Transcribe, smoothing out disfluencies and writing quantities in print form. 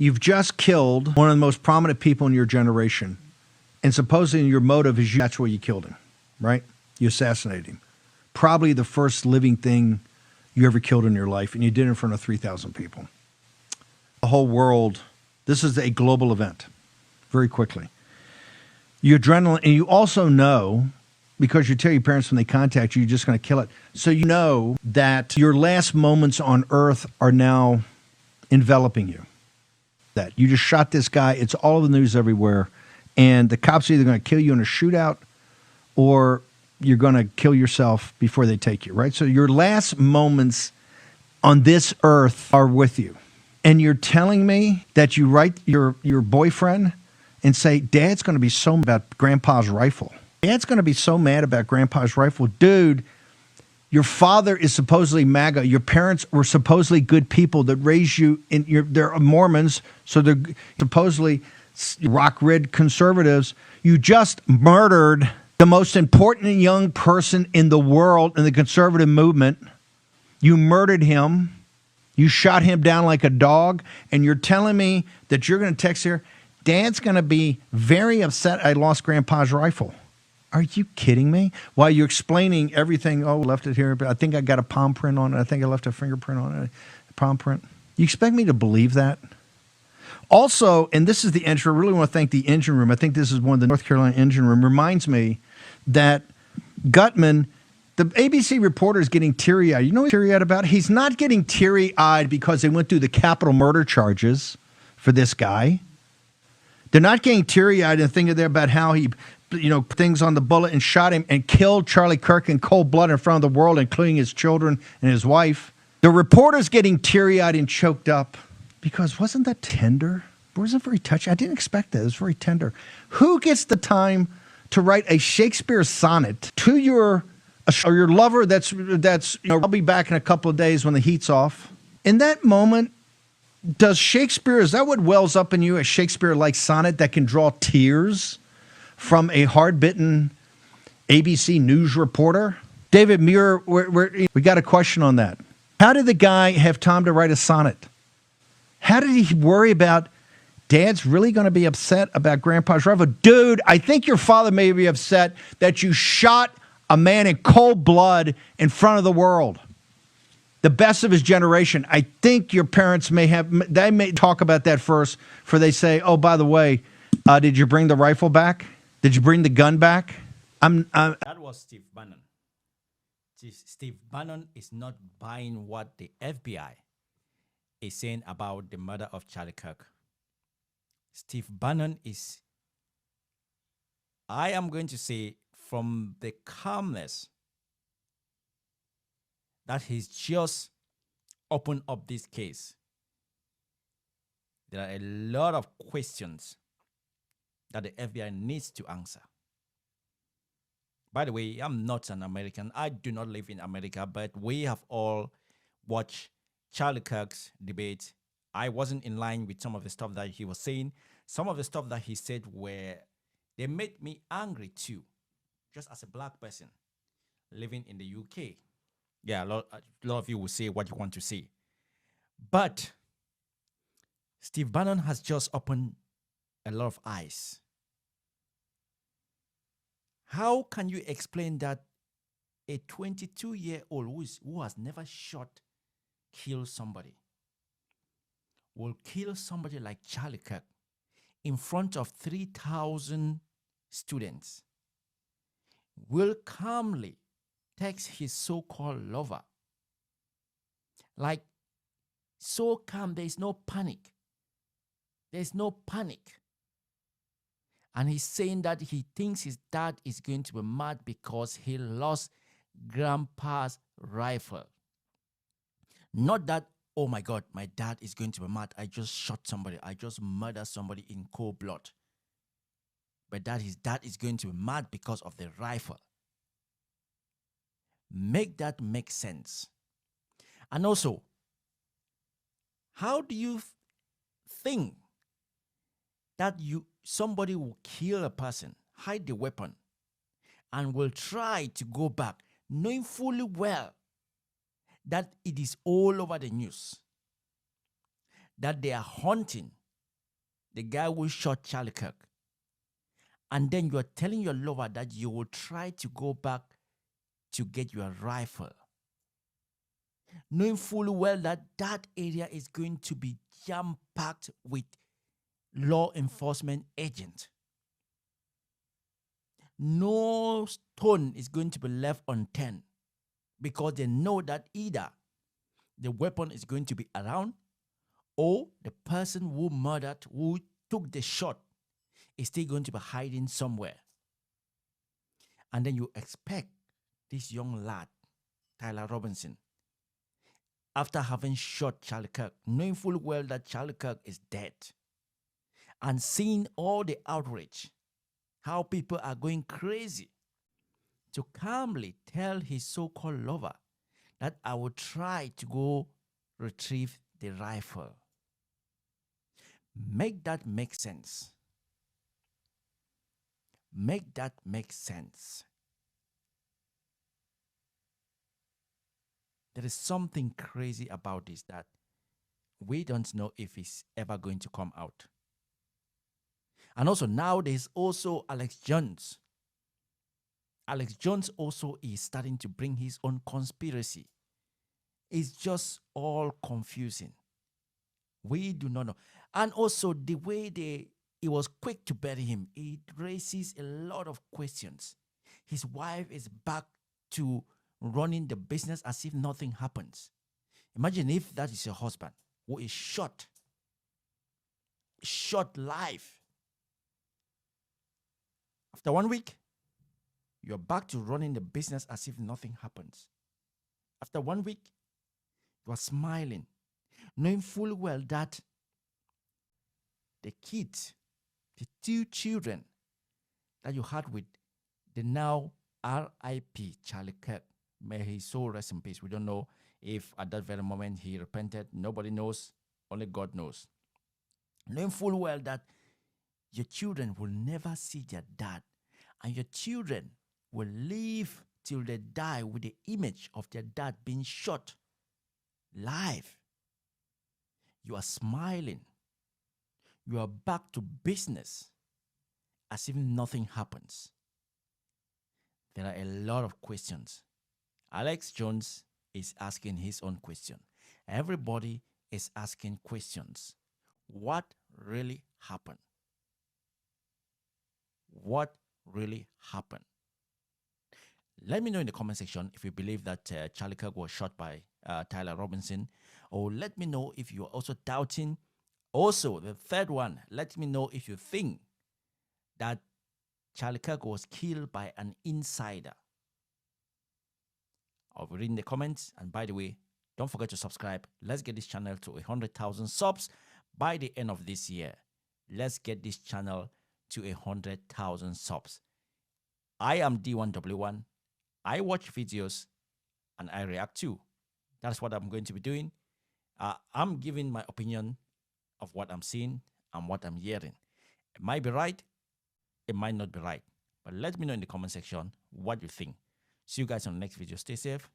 You've just killed one of the most prominent people in your generation. And supposedly your motive is that's why you killed him, right? You assassinated him. Probably the first living thing you ever killed in your life, and you did it in front of 3,000 people. The whole world, this is a global event, very quickly. Your adrenaline, and you also know, because you tell your parents when they contact you, you're just going to kill it. So you know that your last moments on earth are now enveloping you. That you just shot this guy, it's all over the news everywhere, and the cops are either going to kill you in a shootout or you're going to kill yourself before they take you, right? So your last moments on this earth are with you. And you're telling me that you write your boyfriend and say, Dad's going to be so mad about Grandpa's rifle. Dad's going to be so mad about Grandpa's rifle. Dude, your father is supposedly MAGA. Your parents were supposedly good people that raised you. They're Mormons, so they're supposedly rock-rid conservatives. You just murdered the most important young person in the world in the conservative movement. You murdered him. You shot him down like a dog, and you're telling me that you're going to text here, Dad's going to be very upset I lost Grandpa's rifle. Are you kidding me? While you're explaining everything, oh, left it here, but I think I got a palm print on it. I think I left a fingerprint on it, a palm print. You expect me to believe that? Also, and this is the entry, I really want to thank the engine room. I think this is one of the North Carolina engine room. Reminds me that Gutman, the ABC reporter, is getting teary-eyed. You know what he's teary-eyed about? He's not getting teary-eyed because they went through the capital murder charges for this guy. They're not getting teary-eyed and thinking there about how he, things on the bullet and shot him and killed Charlie Kirk in cold blood in front of the world, including his children and his wife. The reporter's getting teary-eyed and choked up because wasn't that tender? It wasn't very touching. I didn't expect that. It was very tender. Who gets the time to write a Shakespeare sonnet to your lover that's I'll be back in a couple of days when the heat's off? In that moment, does Shakespeare, is that what wells up in you, a Shakespeare-like sonnet that can draw tears from a hard-bitten ABC News reporter? David Muir, we got a question on that. How did the guy have time to write a sonnet? How did he worry about, Dad's really going to be upset about Grandpa's rifle? Dude, I think your father may be upset that you shot a man in cold blood in front of the world. The best of his generation. I think your parents they may talk about that first before they say, oh, by the way, did you bring the rifle back? Did you bring the gun back? That was Steve Bannon. Steve Bannon is not buying what the FBI is saying about the murder of Charlie Kirk. Steve Bannon is, I am going to say, from the calmness that he's just opened up this case, there are a lot of questions that the FBI needs to answer. By the way, I'm not an American. I do not live in America, but we have all watched Charlie Kirk's debate. I wasn't in line with some of the stuff that he was saying. Some of the stuff that he said they made me angry too, just as a black person living in the UK. Yeah, a lot of you will say what you want to say. But Steve Bannon has just opened a lot of eyes. How can you explain that a 22-year-old who has never killed somebody, will kill somebody like Charlie Kirk in front of 3,000 students, will calmly text his so-called lover? Like, so calm, there's no panic. There's no panic. And he's saying that he thinks his dad is going to be mad because he lost Grandpa's rifle. Not that, oh my God, my dad is going to be mad. I just shot somebody. I just murdered somebody in cold blood. But that his dad is going to be mad because of the rifle. Make that make sense. And also, how do you think that somebody will kill a person, hide the weapon, and will try to go back, knowing fully well that it is all over the news, that they are hunting the guy who shot Charlie Kirk, and then you are telling your lover that you will try to go back to get your rifle, knowing fully well that that area is going to be jam-packed with law enforcement agents. No stone is going to be left unturned because they know that either the weapon is going to be around or the person who murdered, who took the shot, is still going to be hiding somewhere. And then you expect this young lad, Tyler Robinson, after having shot Charlie Kirk, knowing full well that Charlie Kirk is dead, and seeing all the outrage, how people are going crazy, to calmly tell his so-called lover that I will try to go retrieve the rifle. Make that make sense. Make that make sense. There is something crazy about this that we don't know if it's ever going to come out. And also now there's also Alex Jones. Alex Jones also is starting to bring his own conspiracy. It's just all confusing. We do not know. And also the way it was quick to bury him, it raises a lot of questions. His wife is back to running the business as if nothing happens. Imagine if that is your husband who is shot live. After 1 week, you're back to running the business as if nothing happens. After 1 week, you are smiling, knowing full well that the kids, the 2 children that you had with the now R.I.P. Charlie Kirk, may his soul rest in peace. We don't know if at that very moment he repented. Nobody knows. Only God knows. Knowing full well that your children will never see their dad, and your children will live till they die with the image of their dad being shot live. You are smiling. You are back to business as if nothing happens. There are a lot of questions. Alex Jones is asking his own question. Everybody is asking questions. What really happened? What really happened? Let me know in the comment section if you believe that Charlie Kirk was shot by Tyler Robinson, or let me know if you are also doubting. Also, the third one, let me know if you think that Charlie Kirk was killed by an insider. I'll be reading the comments. And by the way, don't forget to subscribe. Let's get this channel to 100,000 subs by the end of this year. Let's get this channel to 100,000 subs. I am D1W1. I watch videos and I react too. That's what I'm going to be doing. I'm giving my opinion of what I'm seeing and what I'm hearing. It might be right. It might not be right. But let me know in the comment section what you think. See you guys on the next video. Stay safe.